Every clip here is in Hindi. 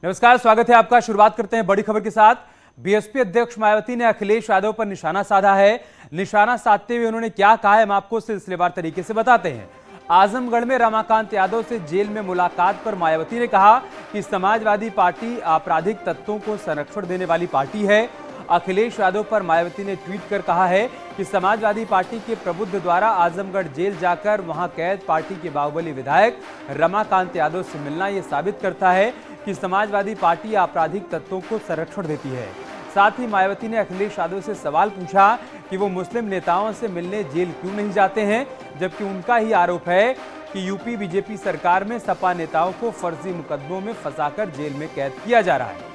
नमस्कार, स्वागत है आपका। शुरुआत करते हैं बड़ी खबर के साथ। बीएसपी अध्यक्ष मायावती ने अखिलेश यादव पर निशाना साधा है। निशाना साधते हुए उन्होंने क्या कहा है, हम आपको सिलसिलेवार तरीके से बताते हैं। आजमगढ़ में रमाकांत यादव से जेल में मुलाकात पर मायावती ने कहा कि समाजवादी पार्टी आपराधिक तत्वों को संरक्षण देने वाली पार्टी है। अखिलेश यादव पर मायावती ने ट्वीट कर कहा है कि समाजवादी पार्टी के प्रबुद्ध द्वारा आजमगढ़ जेल जाकर वहां कैद पार्टी के बाहुबली विधायक रमाकांत यादव से मिलना यह साबित करता है कि समाजवादी पार्टी आपराधिक तत्वों को संरक्षण देती है। साथ ही मायावती ने अखिलेश यादव से सवाल पूछा कि वो मुस्लिम नेताओं से मिलने जेल क्यों नहीं जाते हैं, जबकि उनका ही आरोप है कि यूपी बीजेपी सरकार में सपा नेताओं को फर्जी मुकदमों में फंसाकर जेल में कैद किया जा रहा है।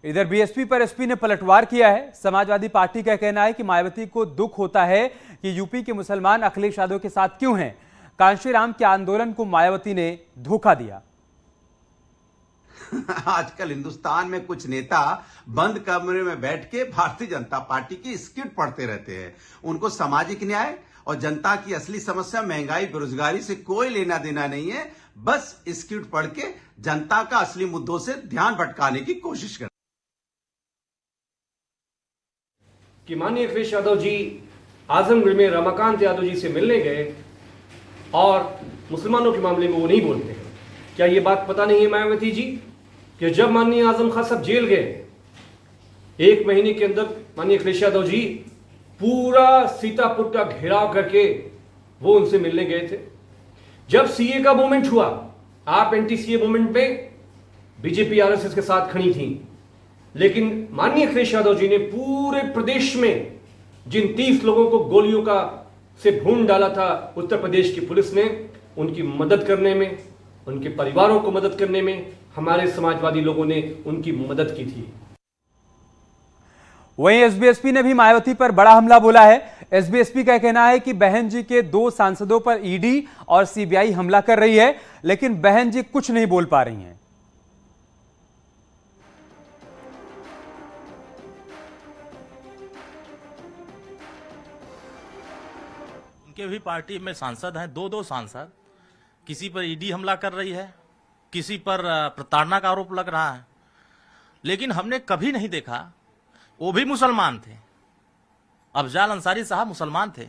इधर बीएसपी पर एसपी ने पलटवार किया है। समाजवादी पार्टी का कहना है कि मायावती को दुख होता है कि यूपी के मुसलमान अखिलेश यादव के साथ क्यों हैं। कांशीराम के आंदोलन को मायावती ने धोखा दिया। आजकल हिंदुस्तान में कुछ नेता बंद कमरे में बैठ के भारतीय जनता पार्टी की स्क्रिप्ट पढ़ते रहते हैं। उनको सामाजिक न्याय और जनता की असली समस्या महंगाई बेरोजगारी से कोई लेना देना नहीं है। बस स्क्रिप्ट पढ़ के जनता का असली मुद्दों से ध्यान भटकाने की कोशिश कर कि माननीय अखिलेश यादव जी आजमगढ़ में रमाकांत यादव जी से मिलने गए और मुसलमानों के मामले में वो नहीं बोलते हैं। क्या ये बात पता नहीं है मायावती जी कि जब माननीय आजम खान साहब जेल गए, 1 महीने के अंदर माननीय अखिलेश यादव जी पूरा सीतापुर का घेराव करके वो उनसे मिलने गए थे। जब सीए का मूवमेंट हुआ, आप एंटी सीए मूवमेंट पे बीजेपी आरएसएस के साथ खड़ी थी, लेकिन माननीय अखिलेश यादव जी ने पूरे प्रदेश में जिन 30 लोगों को गोलियों का से भून डाला था, उत्तर प्रदेश की पुलिस ने उनकी मदद करने में, उनके परिवारों को मदद करने में हमारे समाजवादी लोगों ने उनकी मदद की थी। वहीं एसबीएसपी ने भी मायावती पर बड़ा हमला बोला है। एसबीएसपी का कहना है कि बहन जी के 2 सांसदों पर ईडी और सीबीआई हमला कर रही है, लेकिन बहन जी कुछ नहीं बोल पा रही हैं। उनके भी पार्टी में सांसद हैं, 2 सांसद। किसी पर ईडी हमला कर रही है, किसी पर प्रताड़ना का आरोप लग रहा है, लेकिन हमने कभी नहीं देखा। वो भी मुसलमान थे, अफजाल अंसारी साहब मुसलमान थे,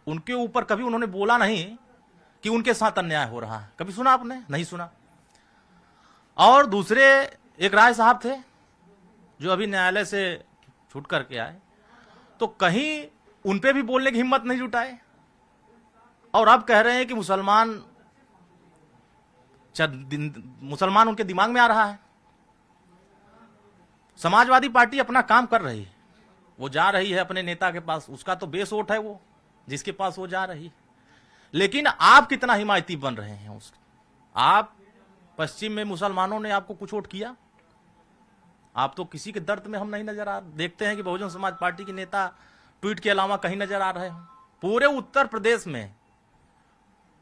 उनके ऊपर कभी उन्होंने बोला नहीं कि उनके साथ अन्याय हो रहा है। कभी सुना आपने? नहीं सुना। और दूसरे एक राय साहब थे जो अभी न्यायालय से छूट करके आए, तो कहीं उनपे भी बोलने की हिम्मत नहीं जुटाए। और अब कह रहे हैं कि मुसलमान उनके दिमाग में आ रहा है। समाजवादी पार्टी अपना काम कर रही है, वो जा रही है अपने नेता के पास, उसका तो बेस वोट है वो, जिसके पास वो जा रही है। लेकिन आप कितना हिमायती बन रहे हैं उसका? आप पश्चिम में मुसलमानों ने आपको कुछ वोट किया? आप तो किसी के दर्द में हम नहीं नजर आ देखते हैं कि बहुजन समाज पार्टी के नेता ट्वीट के अलावा कहीं नजर आ रहे हो। पूरे उत्तर प्रदेश में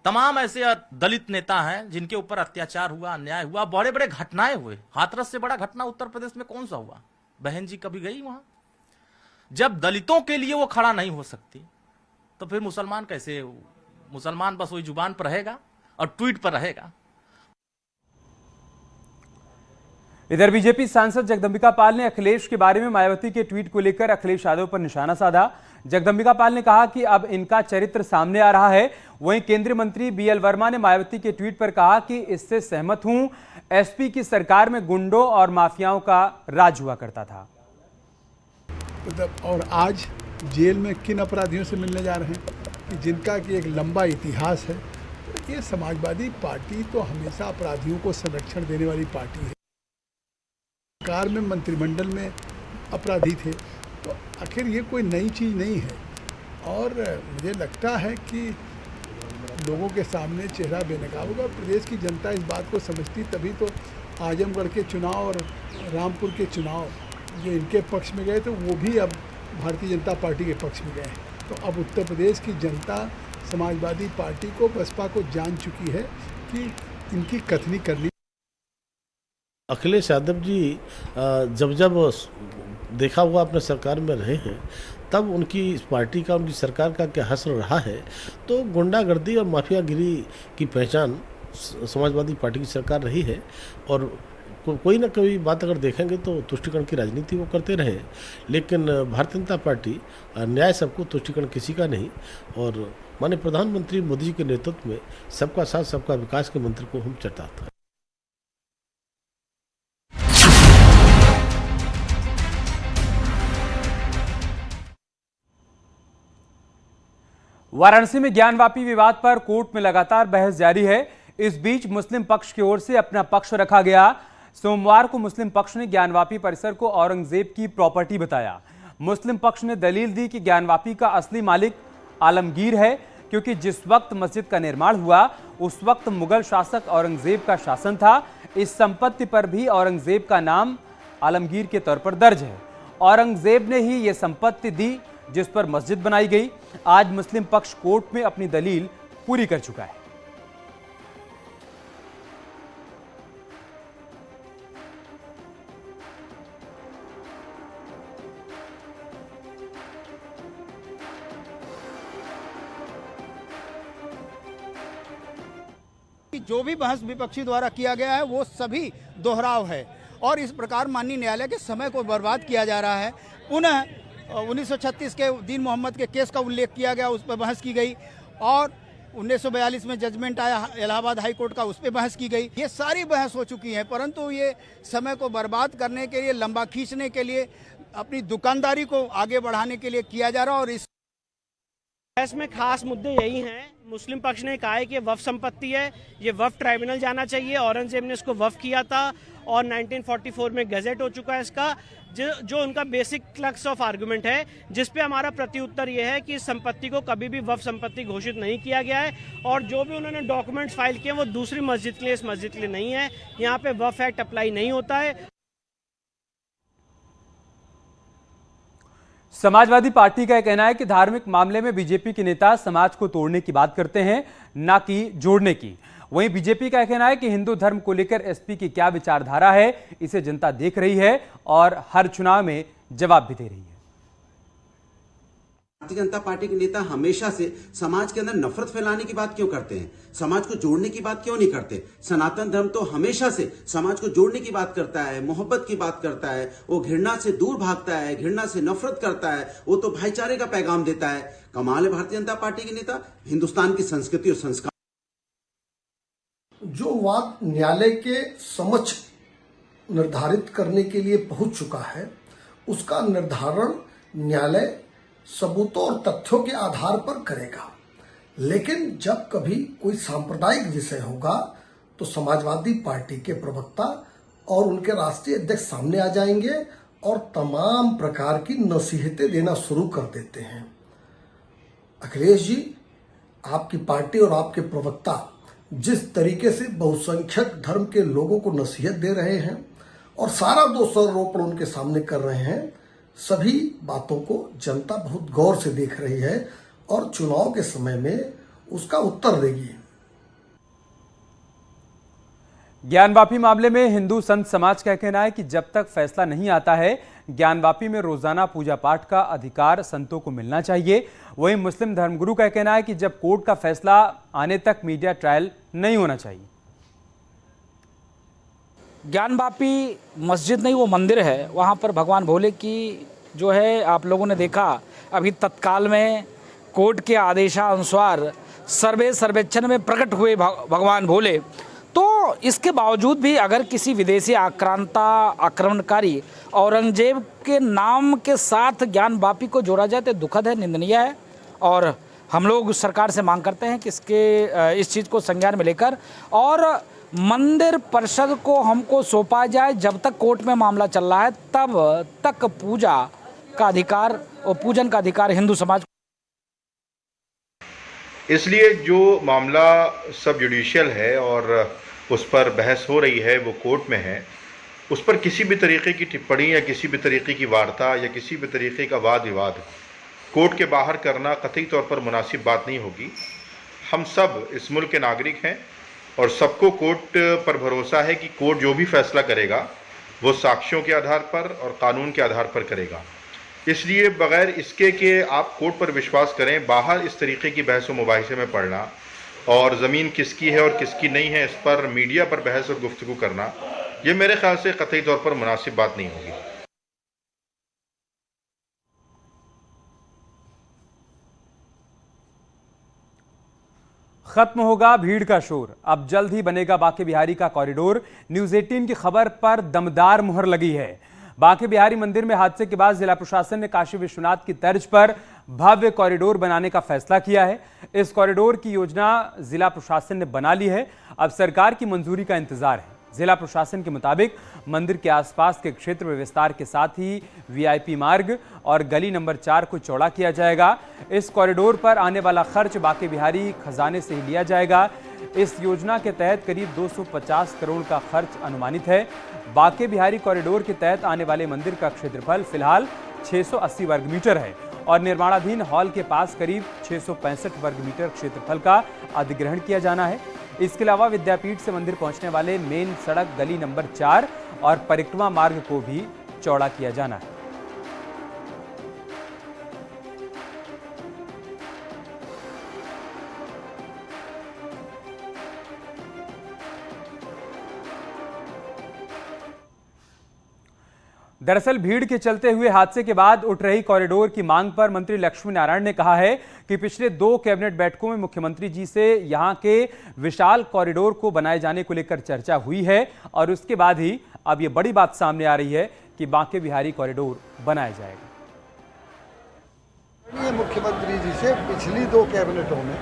तमाम ऐसे दलित नेता हैं जिनके ऊपर अत्याचार हुआ, अन्याय हुआ, बड़े बड़े घटनाएं हुए। हाथरस से बड़ा घटना उत्तर प्रदेश में कौन सा हुआ? बहन जी कभी गई वहां? जब दलितों के लिए वो खड़ा नहीं हो सकती, तो फिर मुसलमान कैसे? मुसलमान बस वही जुबान पर रहेगा और ट्वीट पर रहेगा। इधर बीजेपी सांसद जगदंबिका पाल ने अखिलेश के बारे में मायावती के ट्वीट को लेकर अखिलेश यादव पर निशाना साधा। जगदंबिका पाल ने कहा कि अब इनका चरित्र सामने आ रहा है। वहीं केंद्रीय मंत्री बीएल वर्मा ने मायावती के ट्वीट पर कहा कि इससे सहमत हूं, एसपी की सरकार में गुंडों और माफियाओं का राज हुआ करता था। और आज जेल में किन अपराधियों से मिलने जा रहे हैं कि जिनका कि एक लंबा इतिहास है। तो ये समाजवादी पार्टी तो हमेशा अपराधियों को संरक्षण देने वाली पार्टी है। सरकार में मंत्रिमंडल में अपराधी थे, तो आखिर ये कोई नई चीज़ नहीं है। और मुझे लगता है कि लोगों के सामने चेहरा बेनकाब होगा। प्रदेश की जनता इस बात को समझती, तभी तो आजमगढ़ के चुनाव और रामपुर के चुनाव जो इनके पक्ष में गए, तो वो भी अब भारतीय जनता पार्टी के पक्ष में गए। तो अब उत्तर प्रदेश की जनता समाजवादी पार्टी को, बसपा को जान चुकी है कि इनकी कथनी करनी अखिलेश यादव जी जब जब देखा हुआ अपने सरकार में रहे हैं, तब उनकी इस पार्टी का, उनकी सरकार का क्या हश्र रहा है। तो गुंडागर्दी और माफियागिरी की पहचान समाजवादी पार्टी की सरकार रही है। और कोई ना कोई बात अगर देखेंगे तो तुष्टिकरण की राजनीति वो करते रहे, लेकिन भारतीय जनता पार्टी न्याय सबको, तुष्टिकरण किसी का नहीं। और माननीय प्रधानमंत्री मोदी जी के नेतृत्व में सबका साथ सबका विकास के मंत्र को हम चरताते हैं। वाराणसी में ज्ञानवापी विवाद पर कोर्ट में लगातार बहस जारी है। इस बीच मुस्लिम पक्ष की ओर से अपना पक्ष रखा गया। सोमवार को मुस्लिम पक्ष ने ज्ञानवापी परिसर को औरंगजेब की प्रॉपर्टी बताया। मुस्लिम पक्ष ने दलील दी कि ज्ञानवापी का असली मालिक आलमगीर है, क्योंकि जिस वक्त मस्जिद का निर्माण हुआ उस वक्त मुगल शासक औरंगजेब का शासन था। इस संपत्ति पर भी औरंगजेब का नाम आलमगीर के तौर पर दर्ज है। औरंगजेब ने ही यह संपत्ति दी जिस पर मस्जिद बनाई गई। आज मुस्लिम पक्ष कोर्ट में अपनी दलील पूरी कर चुका है। जो भी बहस विपक्षी द्वारा किया गया है वो सभी दोहराव है और इस प्रकार माननीय न्यायालय के समय को बर्बाद किया जा रहा है। पुनः 1936 के दीन मोहम्मद के केस का उल्लेख किया गया, उस पर बहस की गई और 1942 में जजमेंट आया इलाहाबाद हाई कोर्ट का, उस पर बहस की गई। ये सारी बहस हो चुकी है, परंतु ये समय को बर्बाद करने के लिए, लंबा खींचने के लिए, अपनी दुकानदारी को आगे बढ़ाने के लिए किया जा रहा है। और इस बहस में खास मुद्दे यही हैं। मुस्लिम पक्ष ने कहा है कि वक्फ संपत्ति है, ये वक्फ ट्राइब्यूनल जाना चाहिए। औरंगजेब ने इसको वक्फ किया था और 1944 में गजट हो चुका है इसका। जो उनका बेसिक क्लक्स ऑफ आर्गुमेंट है, जिस पे हमारा प्रत्युत्तर ये है कि इस संपत्ति को कभी भी वक्फ संपत्ति घोषित नहीं किया गया है और जो भी उन्होंने डॉक्यूमेंट्स फाइल किए वो दूसरी मस्जिद के लिए, इस मस्जिद के लिए नहीं है। यहाँ पे वक्फ एक्ट अप्लाई नहीं होता है। समाजवादी पार्टी का कहना है कि धार्मिक मामले में बीजेपी के नेता समाज को तोड़ने की बात करते हैं, ना कि जोड़ने की। वहीं बीजेपी का कहना है कि हिंदू धर्म को लेकर एसपी की क्या विचारधारा है, इसे जनता देख रही है और हर चुनाव में जवाब भी दे रही है। भारतीय जनता पार्टी के नेता हमेशा से समाज के अंदर नफरत फैलाने की बात क्यों करते हैं, समाज को जोड़ने की बात क्यों नहीं करते। सनातन धर्म तो हमेशा से समाज को जोड़ने की बात करता है, मोहब्बत की बात करता है। वो घृणा से दूर भागता है, घृणा से नफरत करता है, वो तो भाईचारे का पैगाम देता है। कमाल है भारतीय जनता पार्टी के नेता, हिंदुस्तान की संस्कृति और संस्कार। जो वाद न्यायालय के समक्ष निर्धारित करने के लिए पहुंच चुका है, उसका निर्धारण न्यायालय सबूतों और तथ्यों के आधार पर करेगा। लेकिन जब कभी कोई सांप्रदायिक विषय होगा तो समाजवादी पार्टी के प्रवक्ता और उनके राष्ट्रीय अध्यक्ष सामने आ जाएंगे और तमाम प्रकार की नसीहतें देना शुरू कर देते हैं। अखिलेश जी, आपकी पार्टी और आपके प्रवक्ता जिस तरीके से बहुसंख्यक धर्म के लोगों को नसीहत दे रहे हैं और सारा दोषारोपण उनके सामने कर रहे हैं, सभी बातों को जनता बहुत गौर से देख रही है और चुनाव के समय में उसका उत्तर देगी। ज्ञानवापी मामले में हिंदू संत समाज का कहना है कि जब तक फैसला नहीं आता है, ज्ञानवापी में रोजाना पूजा पाठ का अधिकार संतों को मिलना चाहिए। वहीं मुस्लिम धर्मगुरु का कहना है कि जब कोर्ट का फैसला आने तक मीडिया ट्रायल नहीं होना चाहिए। ज्ञानवापी मस्जिद नहीं, वो मंदिर है। वहाँ पर भगवान भोले की जो है, आप लोगों ने देखा अभी तत्काल में कोर्ट के आदेशानुसार सर्वेक्षण में प्रकट हुए भगवान भोले। तो इसके बावजूद भी अगर किसी विदेशी आक्रमणकारी औरंगजेब के नाम के साथ ज्ञानवापी को जोड़ा जाए तो दुखद है, निंदनीय है। और हम लोग सरकार से मांग करते हैं कि इस चीज़ को संज्ञान में लेकर और मंदिर परिषद को हमको सौंपा जाए। जब तक कोर्ट में मामला चल रहा है तब तक पूजा का अधिकार और पूजन का अधिकार हिंदू समाज। इसलिए जो मामला सब जुडिशियल है और उस पर बहस हो रही है, वो कोर्ट में है, उस पर किसी भी तरीके की टिप्पणी या किसी भी तरीके की वार्ता या किसी भी तरीके का वाद विवाद कोर्ट के बाहर करना कतई तौर पर मुनासिब बात नहीं होगी। हम सब इस मुल्क के नागरिक हैं और सबको कोर्ट पर भरोसा है कि कोर्ट जो भी फैसला करेगा वो साक्ष्यों के आधार पर और कानून के आधार पर करेगा। इसलिए बगैर इसके कि आप कोर्ट पर विश्वास करें, बाहर इस तरीके की बहस व मुबाहिसे में पड़ना और ज़मीन किसकी है और किसकी नहीं है इस पर मीडिया पर बहस और गुफ्तगू करना, ये मेरे ख्याल से कतई तौर पर मुनासिब बात नहीं होगी। खत्म होगा भीड़ का शोर, अब जल्द ही बनेगा बांके बिहारी का कॉरिडोर। न्यूज 18 की खबर पर दमदार मुहर लगी है। बांके बिहारी मंदिर में हादसे के बाद जिला प्रशासन ने काशी विश्वनाथ की तर्ज पर भव्य कॉरिडोर बनाने का फैसला किया है। इस कॉरिडोर की योजना जिला प्रशासन ने बना ली है, अब सरकार की मंजूरी का इंतजार है। जिला प्रशासन के मुताबिक मंदिर के आसपास के क्षेत्र में विस्तार के साथ ही वीआईपी मार्ग और गली नंबर 4 को चौड़ा किया जाएगा। इस कॉरिडोर पर आने वाला खर्च बांके बिहारी खजाने से ही लिया जाएगा। इस योजना के तहत करीब 250 करोड़ का खर्च अनुमानित है। बांके बिहारी कॉरिडोर के तहत आने वाले मंदिर का क्षेत्रफल फिलहाल 680 वर्ग मीटर है और निर्माणाधीन हॉल के पास करीब 665 वर्ग मीटर क्षेत्रफल का अधिग्रहण किया जाना है। इसके अलावा विद्यापीठ से मंदिर पहुंचने वाले मेन सड़क गली नंबर 4 और परिक्रमा मार्ग को भी चौड़ा किया जाना है। दरअसल भीड़ के चलते हुए हादसे के बाद उठ रही कॉरिडोर की मांग पर मंत्री लक्ष्मी नारायण ने कहा है कि पिछले 2 कैबिनेट बैठकों में मुख्यमंत्री जी से यहां के विशाल कॉरिडोर को बनाए जाने को लेकर चर्चा हुई है और उसके बाद ही अब यह बड़ी बात सामने आ रही है कि बांके बिहारी कॉरिडोर बनाया जाएगा। मुख्यमंत्री जी से पिछली 2 कैबिनेटों में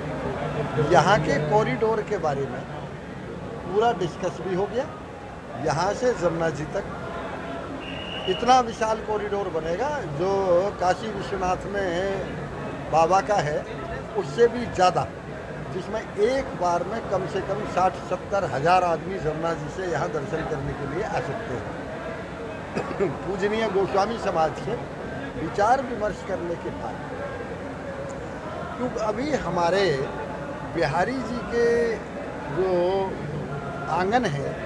यहाँ के कॉरिडोर के बारे में पूरा डिस्कस भी हो गया। यहाँ से जमुना जी तक इतना विशाल कॉरिडोर बनेगा जो काशी विश्वनाथ में बाबा का है उससे भी ज़्यादा, जिसमें एक बार में कम से कम 60-70 हज़ार आदमी जमुना जी से यहाँ दर्शन करने के लिए आ सकते हैं। पूजनीय गोस्वामी समाज से विचार विमर्श करने के बाद, क्योंकि अभी हमारे बिहारी जी के जो आंगन है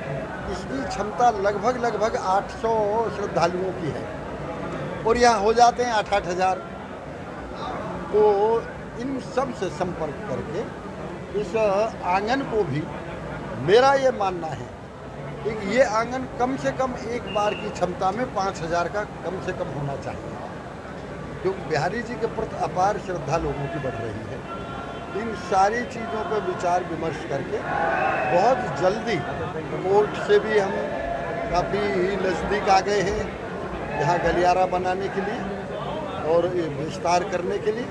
इसकी क्षमता लगभग 800 श्रद्धालुओं की है और यहाँ हो जाते हैं 8-8 हज़ार। तो इन सब से संपर्क करके इस आंगन को भी मेरा ये मानना है कि ये आंगन कम से कम एक बार की क्षमता में 5000 का कम से कम होना चाहिए, क्योंकि बिहारी जी के प्रति अपार श्रद्धा लोगों की बढ़ रही है। इन सारी चीज़ों पर विचार विमर्श करके बहुत जल्दी कोर्ट से भी हम काफ़ी नज़दीक आ गए हैं यहाँ गलियारा बनाने के लिए और विस्तार करने के लिए।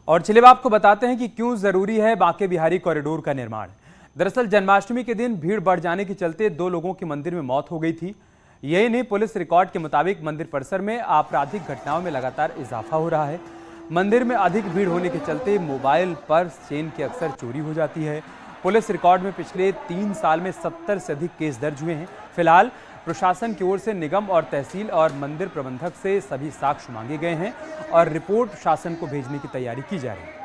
और चलिए आपको बताते हैं कि क्यों जरूरी है बांके बिहारी कॉरिडोर का निर्माण। दरअसल जन्माष्टमी के दिन भीड़ बढ़ जाने के चलते 2 लोगों की मंदिर में मौत हो गई थी। यही नहीं, पुलिस रिकॉर्ड के मुताबिक मंदिर परिसर में आपराधिक घटनाओं में लगातार इजाफा हो रहा है। मंदिर में अधिक भीड़ होने के चलते मोबाइल, पर्स, चेन की अक्सर चोरी हो जाती है। पुलिस रिकॉर्ड में पिछले 3 साल में 70 से अधिक केस दर्ज हुए हैं। फिलहाल प्रशासन की ओर से निगम और तहसील और मंदिर प्रबंधक से सभी साक्ष्य मांगे गए हैं और रिपोर्ट शासन को भेजने की तैयारी की जा रही है।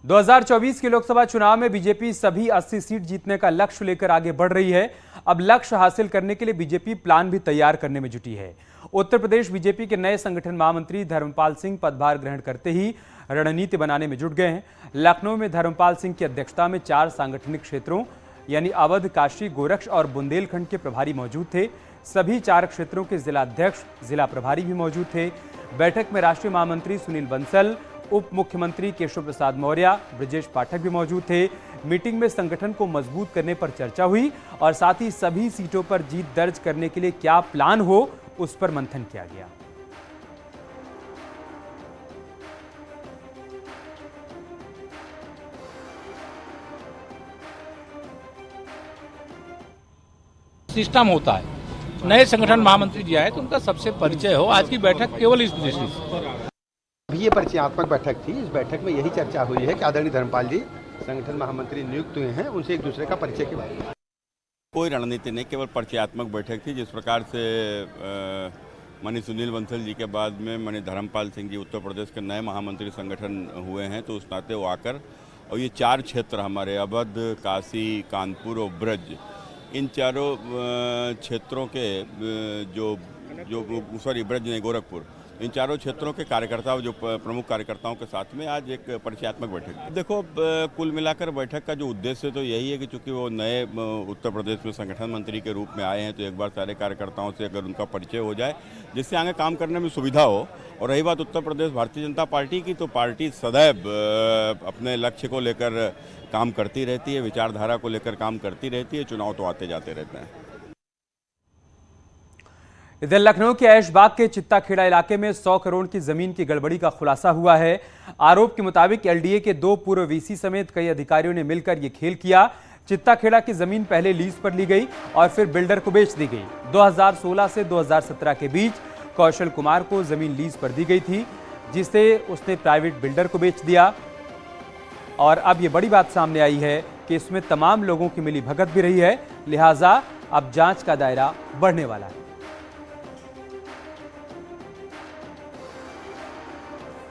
दो 2024 के लोकसभा चुनाव में बीजेपी सभी 80 सीट जीतने का लक्ष्य लेकर आगे बढ़ रही है। अब लक्ष्य हासिल करने के लिए बीजेपी प्लान भी तैयार करने में जुटी है। उत्तर प्रदेश बीजेपी के नए संगठन महामंत्री धर्मपाल सिंह पदभार ग्रहण करते ही रणनीति बनाने में जुट गए हैं। लखनऊ में धर्मपाल सिंह की अध्यक्षता में 4 सांगठनिक क्षेत्रों यानी अवध, काशी, गोरक्ष और बुंदेलखंड के प्रभारी मौजूद थे। सभी 4 क्षेत्रों के जिला अध्यक्ष, जिला प्रभारी भी मौजूद थे। बैठक में राष्ट्रीय महामंत्री सुनील बंसल, उप मुख्यमंत्री केशव प्रसाद मौर्य, ब्रजेश पाठक भी मौजूद थे। मीटिंग में संगठन को मजबूत करने पर चर्चा हुई और साथ ही सभी सीटों पर जीत दर्ज करने के लिए क्या प्लान हो उस पर मंथन किया गया। सिस्टम होता है, नए संगठन महामंत्री जी आए तो उनका सबसे परिचय हो। आज की बैठक केवल इस दृष्टि से अभी ये परिचयात्मक बैठक थी। इस बैठक में यही चर्चा हुई है कि आदरणीय धर्मपाल जी संगठन महामंत्री नियुक्त हुए हैं, उनसे एक दूसरे का परिचय के बारे में कोई रणनीति नहीं, केवल परिचयात्मक बैठक थी। जिस प्रकार से माननीय सुनील बंसल जी के बाद में माननीय धर्मपाल सिंह जी उत्तर प्रदेश के नए महामंत्री संगठन हुए हैं, तो उस नाते वो आकर और ये 4 क्षेत्र हमारे अवध, काशी, कानपुर और ब्रज, इन चारों क्षेत्रों के जो ब्रज नहीं, गोरखपुर, इन चारों क्षेत्रों के कार्यकर्ताओं, जो प्रमुख कार्यकर्ताओं के साथ में आज एक परिचयात्मक बैठक। देखो, कुल मिलाकर बैठक का जो उद्देश्य तो यही है कि चूंकि वो नए उत्तर प्रदेश में संगठन मंत्री के रूप में आए हैं, तो एक बार सारे कार्यकर्ताओं से अगर उनका परिचय हो जाए, जिससे आगे काम करने में सुविधा हो। और रही बात उत्तर प्रदेश भारतीय जनता पार्टी की, तो पार्टी सदैव अपने लक्ष्य को लेकर काम करती रहती है, विचारधारा को लेकर काम करती रहती है। चुनाव तो आते जाते रहते हैं। इधर लखनऊ के ऐशबाग के चित्ताखेड़ा इलाके में 100 करोड़ की जमीन की गड़बड़ी का खुलासा हुआ है। आरोप के मुताबिक एलडीए के 2 पूर्व वीसी समेत कई अधिकारियों ने मिलकर यह खेल किया। चित्ताखेड़ा की जमीन पहले लीज पर ली गई और फिर बिल्डर को बेच दी गई। 2016 से 2017 के बीच कौशल कुमार को जमीन लीज पर दी गई थी, जिसे उसने प्राइवेट बिल्डर को बेच दिया। और अब यह बड़ी बात सामने आई है कि इसमें तमाम लोगों की मिली भगत भी रही है, लिहाजा अब जांच का दायरा बढ़ने वाला है।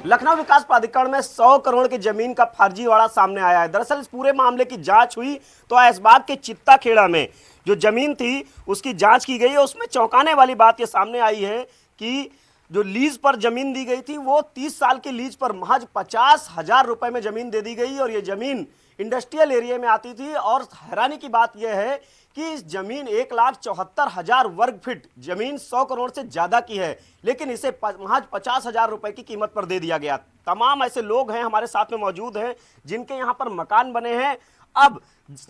लखनऊ विकास प्राधिकरण में 100 करोड़ की जमीन का फर्जीवाड़ा सामने आया है। दरअसल इस पूरे मामले की जांच हुई तो ऐशबाग के चित्ताखेड़ा में जो जमीन थी उसकी जांच की गई है। उसमें चौंकाने वाली बात ये सामने आई है कि जो लीज पर जमीन दी गई थी वो 30 साल की लीज पर महज 50,000 रुपए में जमीन दे दी गई और ये जमीन इंडस्ट्रियल एरिया में आती थी। और हैरानी की बात यह है कि इस जमीन 1,74,000 वर्ग फीट जमीन 100 करोड़ से ज्यादा की है, लेकिन इसे महज 50,000 रुपए की कीमत पर दे दिया गया। तमाम ऐसे लोग हैं हमारे साथ में मौजूद हैं जिनके यहाँ पर मकान बने हैं। अब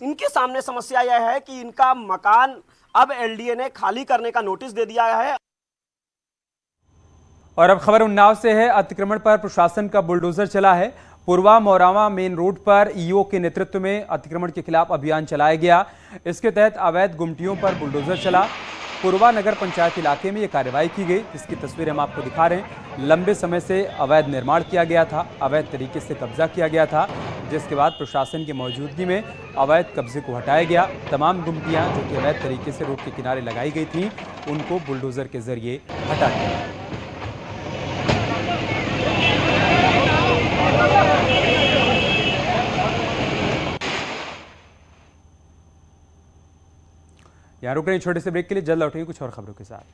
इनके सामने समस्या यह है कि इनका मकान अब एलडीए ने खाली करने का नोटिस दे दिया है। और अब खबर उन्नाव से है। अतिक्रमण पर प्रशासन का बुलडोजर चला है। पूर्वा मौरावा मेन रोड पर ईओ के नेतृत्व में अतिक्रमण के खिलाफ अभियान चलाया गया। इसके तहत अवैध गुमटियों पर बुलडोजर चला। पूर्वा नगर पंचायत इलाके में यह कार्रवाई की गई, जिसकी तस्वीर हम आपको दिखा रहे हैं। लंबे समय से अवैध निर्माण किया गया था, अवैध तरीके से कब्जा किया गया था, जिसके बाद प्रशासन की मौजूदगी में अवैध कब्जे को हटाया गया। तमाम गुमटियां जो कि अवैध तरीके से रोड के किनारे लगाई गई थी, उनको बुलडोजर के जरिए हटा दिया। यहाँ रुक रहे छोटे से ब्रेक के लिए, जल्द लौटेंगे कुछ और खबरों के साथ।